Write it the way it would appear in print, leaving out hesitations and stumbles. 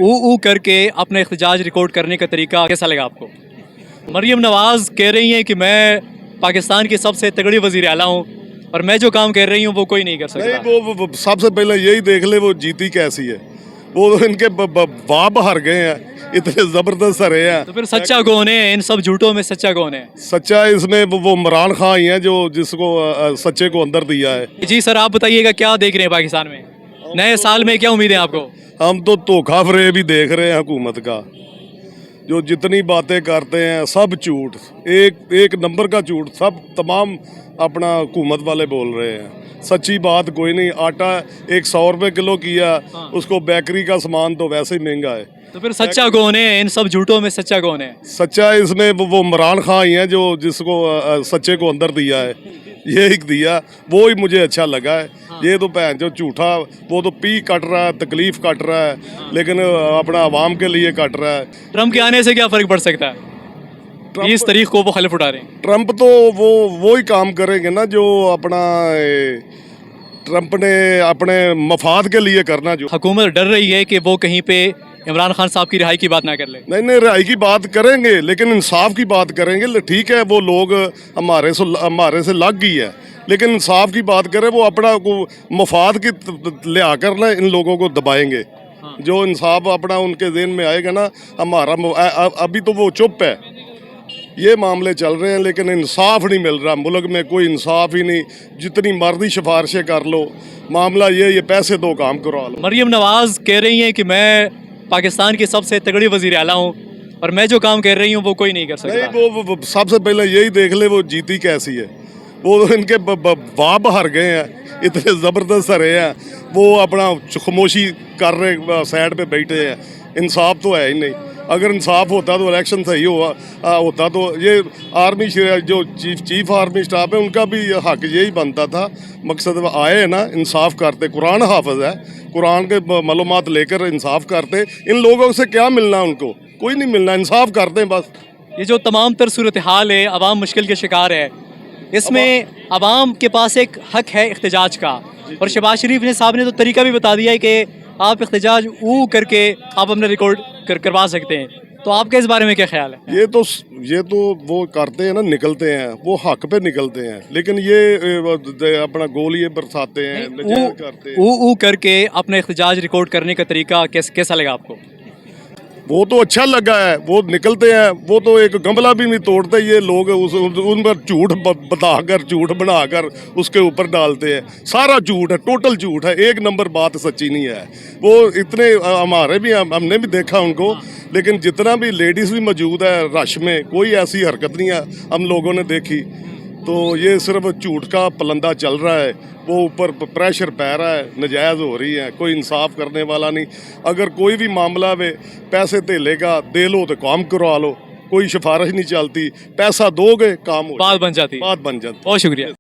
ऊ करके अपना एहतजाज रिकॉर्ड करने का तरीका कैसा लगा आपको? मरियम नवाज कह रही हैं कि मैं पाकिस्तान की सबसे तगड़ी वज़ीर आला हूँ और मैं जो काम कर रही हूँ वो कोई नहीं कर सकता। नहीं, वो सबसे पहले यही देख ले वो जीती कैसी है। वो इनके बाप हार गए हैं, इतने जबरदस्त हरे हैं। तो फिर सच्चा कौन है इन सब झूठों में? सच्चा कौन है? सच्चा इसमें वो इमरान खान ही है जो जिसको सच्चे को अंदर दिया है। जी सर, आप बताइएगा क्या देख रहे हैं पाकिस्तान में नए साल में, क्या उम्मीदें आपको? हम तो धोखा फरेब ही देख रहे हैं हुकूमत का। जो जितनी बातें करते हैं सब झूठ, एक नंबर का झूठ, सब तमाम अपना हुकूमत वाले बोल रहे हैं। सच्ची बात कोई नहीं। आटा 100 रुपये किलो किया, उसको बेकरी का सामान तो वैसे ही महंगा है। तो फिर सच्चा कौन है इन सब झूठों में? सच्चा कौन है? सच्चा इसमें वो इमरान खान ही है जो जिसको सच्चे को अंदर दिया है। ये एक दिया, वो ही मुझे अच्छा लगा है। ये तो भैन जो झूठा, वो तो पी कट रहा है, तकलीफ कट रहा है, लेकिन अपना आवाम के लिए कट रहा है। ट्रम्प के आने से क्या फ़र्क पड़ सकता है? 20 तारीख को वो खलिफ उठा रहे हैं। ट्रम्प तो वो ही काम करेंगे ना जो अपना ट्रम्प ने अपने मफाद के लिए करना। जो हुकूमत डर रही है कि वो कहीं पे इमरान खान साहब की रिहाई की बात ना कर ले। नहीं, रिहाई की बात करेंगे लेकिन इंसाफ की बात करेंगे। ठीक है, वो लोग हमारे से लग गई है, लेकिन इंसाफ की बात करें। वो अपना मफाद की ले आकर ना इन लोगों को दबाएंगे। जो इंसाफ अपना उनके ज़हन में आएगा ना, हमारा अभी तो वो चुप है, ये मामले चल रहे हैं लेकिन इंसाफ नहीं मिल रहा। मुल्क में कोई इंसाफ ही नहीं। जितनी मर्जी सिफारिशें कर लो, मामला ये पैसे दो, काम करवा लो। मरियम नवाज कह रही हैं कि मैं पाकिस्तान की सबसे तगड़ी वज़ीर आला हूँ और मैं जो काम कर रही हूँ वो कोई नहीं कर सकता। नहीं, वो सबसे पहले यही देख ले वो जीती कैसी है। वो इनके बाप हार गए हैं, इतने ज़बरदस्त हरे हैं। वो अपना खामोशी कर रहे, साइड पे बैठे हैं। इंसाफ तो है ही नहीं। अगर इंसाफ होता तो इलेक्शन सही होता तो ये आर्मी जो चीफ आर्मी स्टाफ है उनका भी हक यही बनता था। मकसद आए हैं ना, इंसाफ करते। कुरान हाफिज है, कुरान के मालूमात लेकर इंसाफ करते। इन लोगों से क्या मिलना, उनको कोई नहीं मिलना। इंसाफ करते हैं बस। ये जो तमाम तर सूरत हाल है, अवाम मुश्किल के शिकार है, इसमें अवाम के पास एक हक है एहतजाज का। और शहबाज शरीफ ने साहब ने तो तरीका भी बता दिया है कि आप एहतजाज करके आप अपने रिकॉर्ड करवा सकते हैं। तो आपके इस बारे में क्या ख्याल है? ये तो वो करते हैं ना, निकलते हैं, वो हक पे निकलते हैं। लेकिन ये अपना गोलियां बरसाते हैं, नजायज करते हैं। करके अपना एहतजाज रिकॉर्ड करने का तरीका कैसा लगा आपको? वो तो अच्छा लगा है। वो निकलते हैं, वो तो एक गमला भी नहीं तोड़ते ये लोग। उन पर झूठ बताकर, झूठ बनाकर उसके ऊपर डालते हैं। सारा झूठ है, टोटल झूठ है। एक नंबर बात सच्ची नहीं है। वो इतने हमारे भी, हमने भी देखा उनको, लेकिन जितना भी लेडीज़ भी मौजूद है रश में, कोई ऐसी हरकत नहीं है हम लोगों ने देखी। तो ये सिर्फ झूठ का पलंदा चल रहा है। वो ऊपर प्रेशर पै रहा है, नजायज़ हो रही है, कोई इंसाफ करने वाला नहीं। अगर कोई भी मामला में पैसे धेले का दे लो तो काम करवा लो, कोई सिफारिश नहीं चलती। पैसा दोगे, काम हो, बात बन जाती। बात बन जाती। बहुत शुक्रिया।